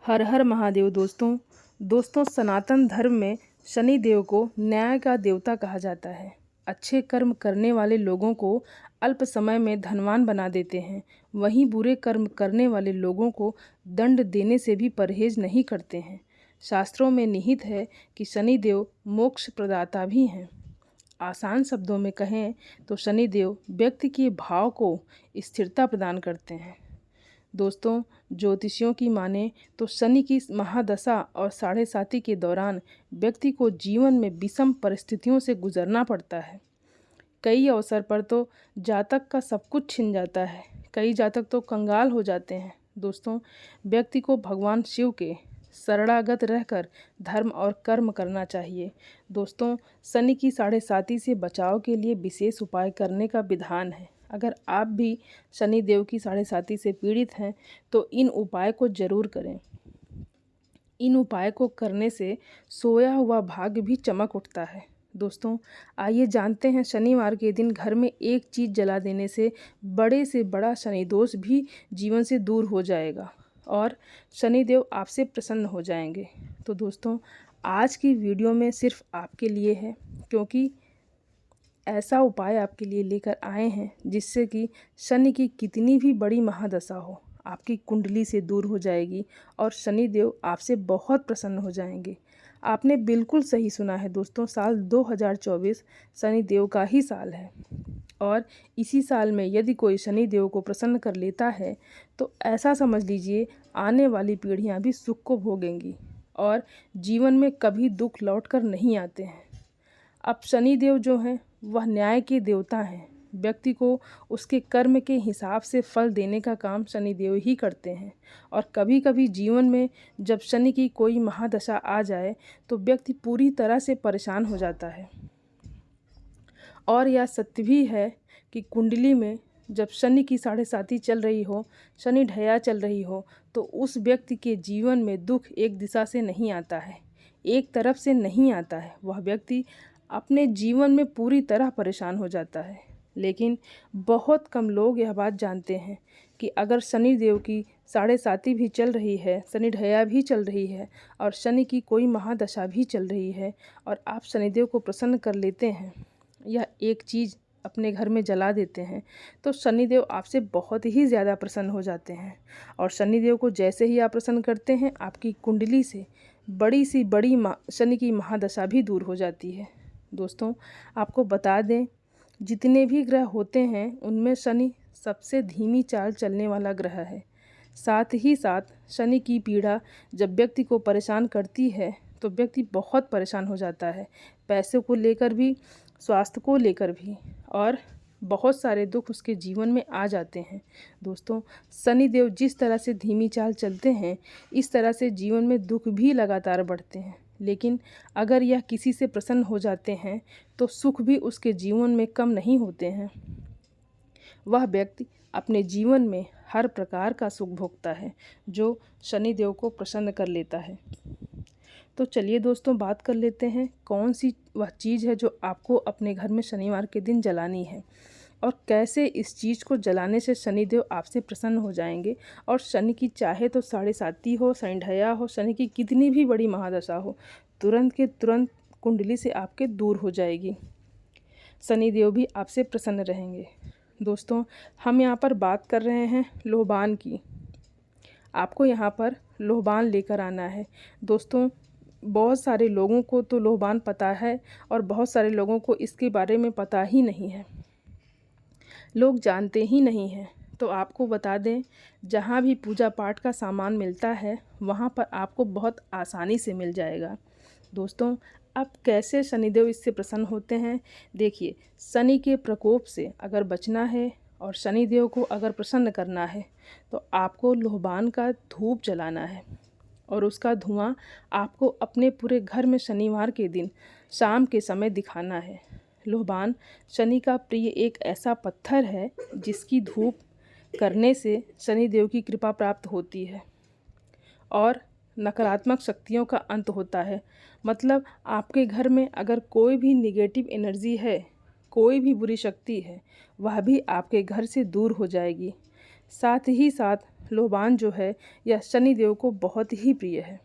हर हर महादेव। दोस्तों सनातन धर्म में शनि देव को न्याय का देवता कहा जाता है। अच्छे कर्म करने वाले लोगों को अल्प समय में धनवान बना देते हैं, वहीं बुरे कर्म करने वाले लोगों को दंड देने से भी परहेज नहीं करते हैं। शास्त्रों में निहित है कि शनि देव मोक्ष प्रदाता भी हैं। आसान शब्दों में कहें तो शनि देव व्यक्ति के भाव को स्थिरता प्रदान करते हैं। दोस्तों, ज्योतिषियों की माने तो शनि की महादशा और साढ़े साती के दौरान व्यक्ति को जीवन में विषम परिस्थितियों से गुजरना पड़ता है। कई अवसर पर तो जातक का सब कुछ छिन जाता है, कई जातक तो कंगाल हो जाते हैं। दोस्तों, व्यक्ति को भगवान शिव के शरणागत रहकर धर्म और कर्म करना चाहिए। दोस्तों, शनि की साढ़े साती से बचाव के लिए विशेष उपाय करने का विधान है। अगर आप भी शनि देव की साढ़े साती से पीड़ित हैं तो इन उपाय को जरूर करें। इन उपाय को करने से सोया हुआ भाग्य भी चमक उठता है। दोस्तों, आइए जानते हैं शनिवार के दिन घर में एक चीज़ जला देने से बड़ा शनि दोष भी जीवन से दूर हो जाएगा और शनिदेव आपसे प्रसन्न हो जाएंगे। तो दोस्तों, आज की वीडियो में सिर्फ आपके लिए है, क्योंकि ऐसा उपाय आपके लिए लेकर आए हैं जिससे कि शनि की कितनी भी बड़ी महादशा हो आपकी कुंडली से दूर हो जाएगी और शनि देव आपसे बहुत प्रसन्न हो जाएंगे। आपने बिल्कुल सही सुना है दोस्तों, साल 2024 शनि देव का ही साल है और इसी साल में यदि कोई शनि देव को प्रसन्न कर लेता है तो ऐसा समझ लीजिए आने वाली पीढ़ियां भी सुख को भोगेंगी और जीवन में कभी दुख लौट कर नहीं आते हैं। अब शनि देव जो हैं वह न्याय के देवता हैं। व्यक्ति को उसके कर्म के हिसाब से फल देने का काम शनि देव ही करते हैं और कभी कभी जीवन में जब शनि की कोई महादशा आ जाए तो व्यक्ति पूरी तरह से परेशान हो जाता है। और यह सत्य भी है कि कुंडली में जब शनि की साढ़े साती चल रही हो, शनि ढैया चल रही हो, तो उस व्यक्ति के जीवन में दुख एक दिशा से नहीं आता है, एक तरफ से नहीं आता है। वह व्यक्ति अपने जीवन में पूरी तरह परेशान हो जाता है। लेकिन बहुत कम लोग यह बात जानते हैं कि अगर शनि देव की साढ़े साती भी चल रही है, शनि ढैया भी चल रही है और शनि की कोई महादशा भी चल रही है और आप शनिदेव को प्रसन्न कर लेते हैं या एक चीज़ अपने घर में जला देते हैं, तो शनिदेव आपसे बहुत ही ज़्यादा प्रसन्न हो जाते हैं। और शनिदेव को जैसे ही आप प्रसन्न करते हैं, आपकी कुंडली से बड़ी शनि की महादशा भी दूर हो जाती है। दोस्तों, आपको बता दें, जितने भी ग्रह होते हैं उनमें शनि सबसे धीमी चाल चलने वाला ग्रह है। साथ ही साथ शनि की पीड़ा जब व्यक्ति को परेशान करती है तो व्यक्ति बहुत परेशान हो जाता है, पैसे को लेकर भी, स्वास्थ्य को लेकर भी, और बहुत सारे दुख उसके जीवन में आ जाते हैं। दोस्तों, शनि देव जिस तरह से धीमी चाल चलते हैं, इस तरह से जीवन में दुख भी लगातार बढ़ते हैं। लेकिन अगर यह किसी से प्रसन्न हो जाते हैं तो सुख भी उसके जीवन में कम नहीं होते हैं। वह व्यक्ति अपने जीवन में हर प्रकार का सुख भोगता है जो शनिदेव को प्रसन्न कर लेता है। तो चलिए दोस्तों, बात कर लेते हैं कौन सी वह चीज़ है जो आपको अपने घर में शनिवार के दिन जलानी है और कैसे इस चीज़ को जलाने से शनिदेव आपसे प्रसन्न हो जाएंगे और शनि की चाहे तो साढ़े साती हो, शनि ढैया हो, शनि की कितनी भी बड़ी महादशा हो, तुरंत के तुरंत कुंडली से आपके दूर हो जाएगी। शनिदेव भी आपसे प्रसन्न रहेंगे। दोस्तों, हम यहाँ पर बात कर रहे हैं लोहबान की। आपको यहाँ पर लोहबान लेकर आना है। दोस्तों, बहुत सारे लोगों को तो लोहबान पता है और बहुत सारे लोगों को इसके बारे में पता ही नहीं है, लोग जानते ही नहीं हैं। तो आपको बता दें, जहाँ भी पूजा पाठ का सामान मिलता है वहाँ पर आपको बहुत आसानी से मिल जाएगा। दोस्तों, अब कैसे शनिदेव इससे प्रसन्न होते हैं? देखिए, शनि के प्रकोप से अगर बचना है और शनिदेव को अगर प्रसन्न करना है तो आपको लोहबान का धूप जलाना है और उसका धुआं आपको अपने पूरे घर में शनिवार के दिन शाम के समय दिखाना है। लोहबान शनि का प्रिय एक ऐसा पत्थर है जिसकी धूप करने से शनिदेव की कृपा प्राप्त होती है और नकारात्मक शक्तियों का अंत होता है। मतलब आपके घर में अगर कोई भी नेगेटिव एनर्जी है, कोई भी बुरी शक्ति है, वह भी आपके घर से दूर हो जाएगी। साथ ही साथ लोबान जो है यह शनिदेव को बहुत ही प्रिय है।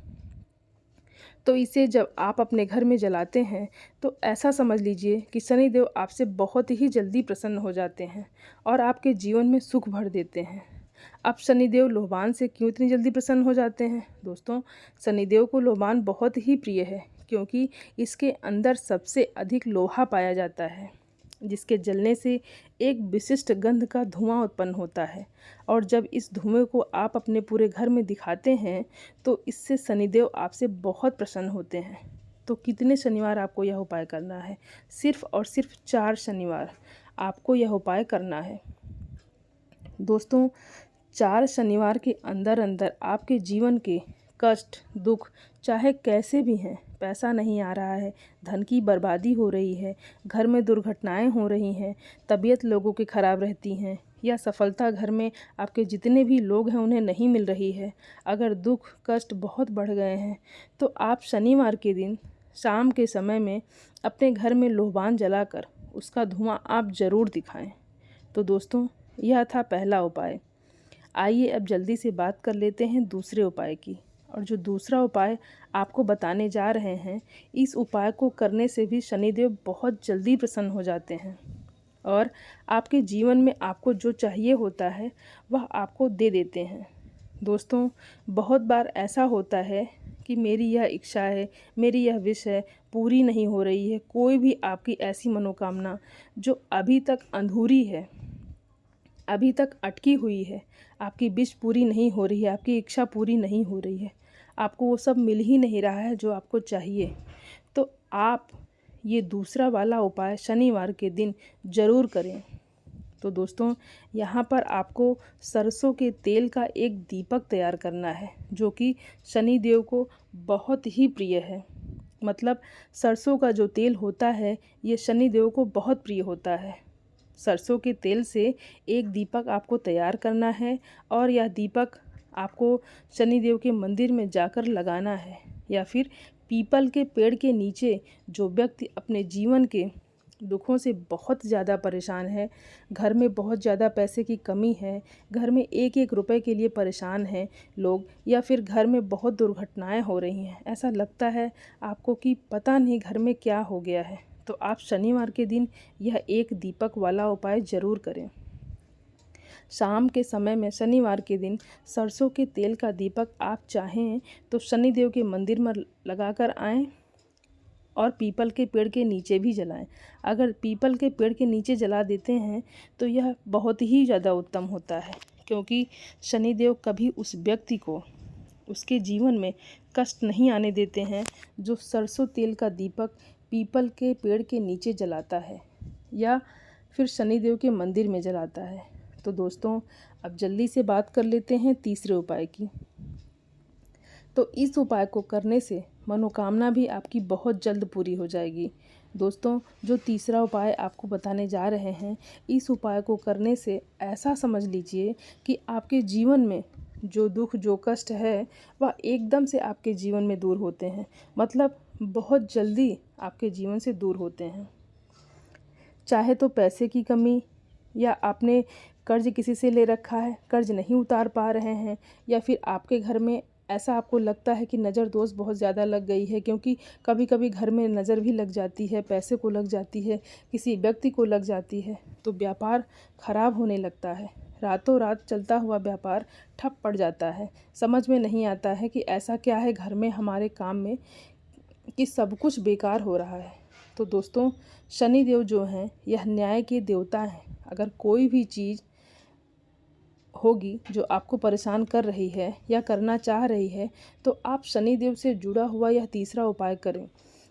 तो इसे जब आप अपने घर में जलाते हैं तो ऐसा समझ लीजिए कि शनिदेव आपसे बहुत ही जल्दी प्रसन्न हो जाते हैं और आपके जीवन में सुख भर देते हैं। अब शनिदेव लोबान से क्यों इतनी जल्दी प्रसन्न हो जाते हैं? दोस्तों, शनिदेव को लोबान बहुत ही प्रिय है क्योंकि इसके अंदर सबसे अधिक लोहा पाया जाता है, जिसके जलने से एक विशिष्ट गंध का धुआं उत्पन्न होता है। और जब इस धुएं को आप अपने पूरे घर में दिखाते हैं तो इससे शनिदेव आपसे बहुत प्रसन्न होते हैं। तो कितने शनिवार आपको यह उपाय करना है? सिर्फ और सिर्फ 4 शनिवार आपको यह उपाय करना है। दोस्तों, 4 शनिवार के अंदर अंदर आपके जीवन के कष्ट दुख चाहे कैसे भी हैं, पैसा नहीं आ रहा है, धन की बर्बादी हो रही है, घर में दुर्घटनाएं हो रही हैं, तबीयत लोगों की ख़राब रहती हैं, या सफलता घर में आपके जितने भी लोग हैं उन्हें नहीं मिल रही है, अगर दुख कष्ट बहुत बढ़ गए हैं तो आप शनिवार के दिन शाम के समय में अपने घर में लोबान जलाकर उसका धुआं आप ज़रूर दिखाएं। तो दोस्तों, यह था पहला उपाय। आइए अब जल्दी से बात कर लेते हैं दूसरे उपाय की। और जो दूसरा उपाय आपको बताने जा रहे हैं, इस उपाय को करने से भी शनिदेव बहुत जल्दी प्रसन्न हो जाते हैं और आपके जीवन में आपको जो चाहिए होता है वह आपको दे देते हैं। दोस्तों, बहुत बार ऐसा होता है कि मेरी यह इच्छा है, मेरी यह विश है, पूरी नहीं हो रही है। कोई भी आपकी ऐसी मनोकामना जो अभी तक अधूरी है, अभी तक अटकी हुई है, आपकी विश पूरी नहीं हो रही है, आपकी इच्छा पूरी नहीं हो रही है, आपको वो सब मिल ही नहीं रहा है जो आपको चाहिए, तो आप ये दूसरा वाला उपाय शनिवार के दिन ज़रूर करें। तो दोस्तों, यहाँ पर आपको सरसों के तेल का एक दीपक तैयार करना है जो कि शनिदेव को बहुत ही प्रिय है। मतलब सरसों का जो तेल होता है ये शनिदेव को बहुत प्रिय होता है। सरसों के तेल से एक दीपक आपको तैयार करना है और यह दीपक आपको शनिदेव के मंदिर में जाकर लगाना है, या फिर पीपल के पेड़ के नीचे जो व्यक्ति अपने जीवन के दुखों से बहुत ज़्यादा परेशान है, घर में बहुत ज़्यादा पैसे की कमी है, घर में एक एक रुपए के लिए परेशान हैं लोग, या फिर घर में बहुत दुर्घटनाएं हो रही हैं, ऐसा लगता है आपको कि पता नहीं घर में क्या हो गया है, तो आप शनिवार के दिन यह एक दीपक वाला उपाय ज़रूर करें। शाम के समय में शनिवार के दिन सरसों के तेल का दीपक आप चाहें तो शनिदेव के मंदिर में लगाकर आएं और पीपल के पेड़ के नीचे भी जलाएं। अगर पीपल के पेड़ के नीचे जला देते हैं तो यह बहुत ही ज़्यादा उत्तम होता है, क्योंकि शनिदेव कभी उस व्यक्ति को उसके जीवन में कष्ट नहीं आने देते हैं जो सरसों तेल का दीपक पीपल के पेड़ के नीचे जलाता है या फिर शनिदेव के मंदिर में जलाता है। तो दोस्तों, अब जल्दी से बात कर लेते हैं तीसरे उपाय की। तो इस उपाय को करने से मनोकामना भी आपकी बहुत जल्द पूरी हो जाएगी। दोस्तों, जो तीसरा उपाय आपको बताने जा रहे हैं, इस उपाय को करने से ऐसा समझ लीजिए कि आपके जीवन में जो दुख जो कष्ट है वह एकदम से आपके जीवन में दूर होते हैं। मतलब बहुत जल्दी आपके जीवन से दूर होते हैं। चाहे तो पैसे की कमी, या आपने कर्ज किसी से ले रखा है, कर्ज नहीं उतार पा रहे हैं, या फिर आपके घर में ऐसा आपको लगता है कि नज़र दोष बहुत ज़्यादा लग गई है, क्योंकि कभी कभी घर में नज़र भी लग जाती है, पैसे को लग जाती है, किसी व्यक्ति को लग जाती है, तो व्यापार खराब होने लगता है। रातों रात चलता हुआ व्यापार ठप पड़ जाता है। समझ में नहीं आता है कि ऐसा क्या है घर में हमारे काम में कि सब कुछ बेकार हो रहा है। तो दोस्तों, शनिदेव जो हैं यह न्याय के देवता हैं। अगर कोई भी चीज़ होगी जो आपको परेशान कर रही है या करना चाह रही है, तो आप शनिदेव से जुड़ा हुआ यह तीसरा उपाय करें।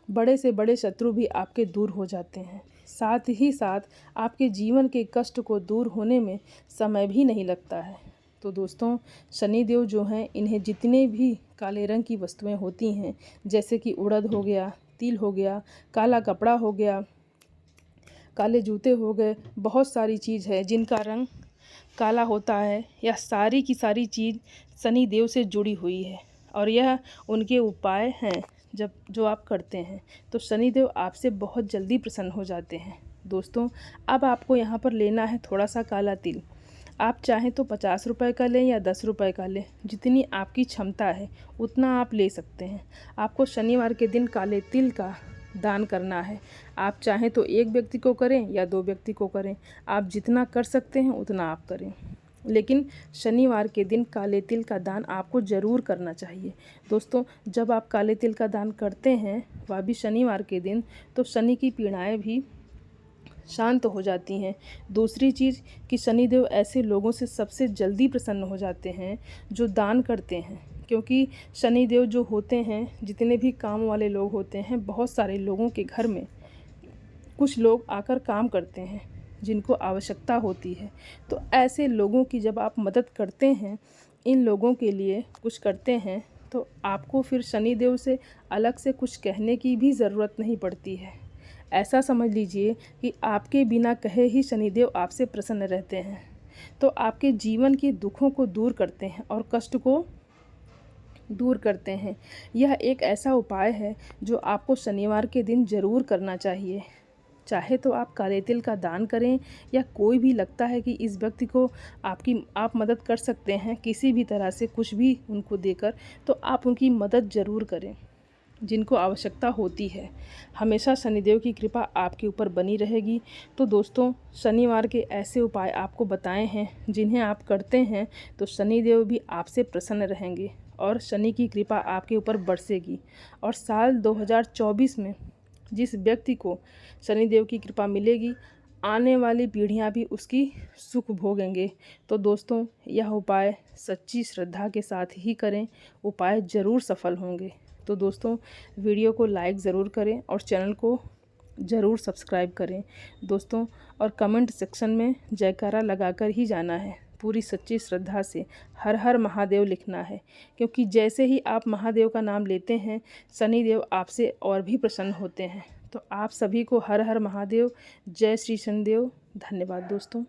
बड़े से बड़े शत्रु भी आपके दूर हो जाते हैं। साथ ही साथ आपके जीवन के कष्ट को दूर होने में समय भी नहीं लगता है। तो दोस्तों, शनिदेव जो हैं इन्हें जितने भी काले रंग की वस्तुएं होती हैं, जैसे कि उड़द हो गया, तिल हो गया, काला कपड़ा हो गया, काले जूते हो गए, बहुत सारी चीज़ है जिनका रंग काला होता है, यह सारी की सारी चीज़ शनिदेव से जुड़ी हुई है और यह उनके उपाय हैं जो आप करते हैं तो शनिदेव आपसे बहुत जल्दी प्रसन्न हो जाते हैं। दोस्तों, अब आपको यहाँ पर लेना है थोड़ा सा काला तिल। आप चाहें तो 50 रुपए का लें या 10 रुपए का लें, जितनी आपकी क्षमता है उतना आप ले सकते हैं। आपको शनिवार के दिन काले तिल का दान करना है। आप चाहें तो एक व्यक्ति को करें या 2 व्यक्ति को करें, आप जितना कर सकते हैं उतना आप करें, लेकिन शनिवार के दिन काले तिल का दान आपको ज़रूर करना चाहिए। दोस्तों, जब आप काले तिल का दान करते हैं, वह भी शनिवार के दिन, तो शनि की पीड़ाएं भी शांत हो जाती हैं। दूसरी चीज़ कि शनिदेव ऐसे लोगों से सबसे जल्दी प्रसन्न हो जाते हैं जो दान करते हैं, क्योंकि शनिदेव जो होते हैं, जितने भी काम वाले लोग होते हैं, बहुत सारे लोगों के घर में कुछ लोग आकर काम करते हैं जिनको आवश्यकता होती है। तो ऐसे लोगों की जब आप मदद करते हैं, इन लोगों के लिए कुछ करते हैं, तो आपको फिर शनिदेव से अलग से कुछ कहने की भी ज़रूरत नहीं पड़ती है। ऐसा समझ लीजिए कि आपके बिना कहे ही शनिदेव आपसे प्रसन्न रहते हैं। तो आपके जीवन के दुखों को दूर करते हैं और कष्ट को दूर करते हैं। यह एक ऐसा उपाय है जो आपको शनिवार के दिन ज़रूर करना चाहिए। चाहे तो आप काले तिल का दान करें, या कोई भी लगता है कि इस व्यक्ति को आप मदद कर सकते हैं किसी भी तरह से, कुछ भी उनको देकर, तो आप उनकी मदद ज़रूर करें जिनको आवश्यकता होती है। हमेशा शनिदेव की कृपा आपके ऊपर बनी रहेगी। तो दोस्तों, शनिवार के ऐसे उपाय आपको बताए हैं जिन्हें आप करते हैं तो शनिदेव भी आपसे प्रसन्न रहेंगे और शनि की कृपा आपके ऊपर बरसेगी। और साल 2024 में जिस व्यक्ति को शनिदेव की कृपा मिलेगी, आने वाली पीढ़ियां भी उसकी सुख भोगेंगे। तो दोस्तों, यह उपाय सच्ची श्रद्धा के साथ ही करें, उपाय ज़रूर सफल होंगे। तो दोस्तों, वीडियो को लाइक ज़रूर करें और चैनल को ज़रूर सब्सक्राइब करें दोस्तों। और कमेंट सेक्शन में जयकारा लगाकर ही जाना है, पूरी सच्ची श्रद्धा से हर हर महादेव लिखना है, क्योंकि जैसे ही आप महादेव का नाम लेते हैं, शनिदेव आपसे और भी प्रसन्न होते हैं। तो आप सभी को हर हर महादेव, जय श्री शनिदेव। धन्यवाद दोस्तों।